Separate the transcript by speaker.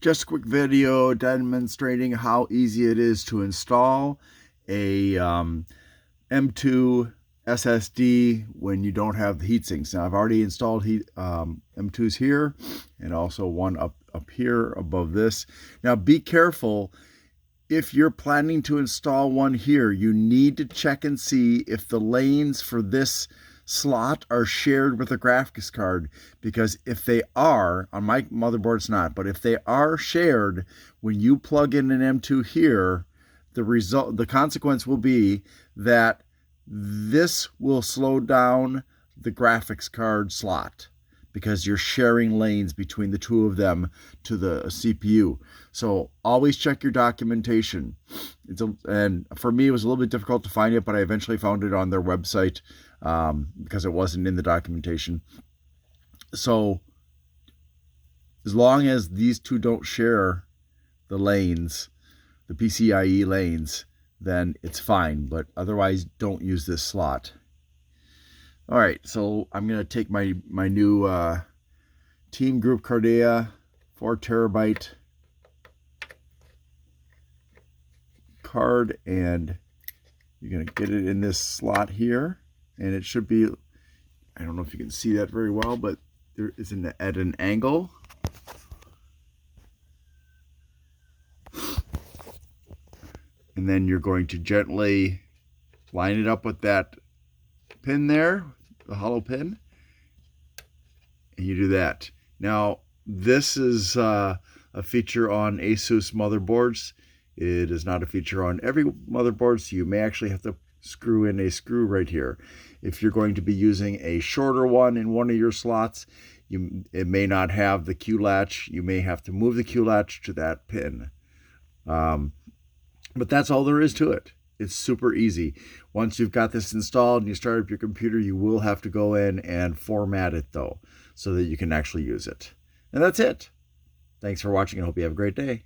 Speaker 1: Just a quick video demonstrating how easy it is to install a M.2 SSD when you don't have the heat sinks. Now I've already installed M.2s here and also one up here above this. Now be careful. If you're planning to install one here, you need to check and see if the lanes for this slot are shared with a graphics card, because if they are, on my motherboard it's not, but if they are shared, when you plug in an M.2 here, the consequence will be that this will slow down the graphics card slot, because you're sharing lanes between the two of them to the CPU. So always check your documentation. And for me, it was a little bit difficult to find it, but I eventually found it on their website because it wasn't in the documentation. So as long as these two don't share the lanes, the PCIe lanes, then it's fine. But otherwise, don't use this slot. All right, so I'm going to take my new Team Group Cardea 4 terabyte card, and you're going to get it in this slot here, and it should be, I don't know if you can see that very well, but there is at an angle. And then you're going to gently line it up with that pin there, the hollow pin, and you do that. Now this is a feature on Asus motherboards. It is not a feature on every motherboard, so you may actually have to screw in a screw right here. If you're going to be using a shorter one in one of your slots, it may not have the Q-Latch. You may have to move the Q-Latch to that pin. But that's all there is to it. It's super easy. Once you've got this installed and you start up your computer, you will have to go in and format it though, so that you can actually use it. And that's it. Thanks for watching. I hope you have a great day.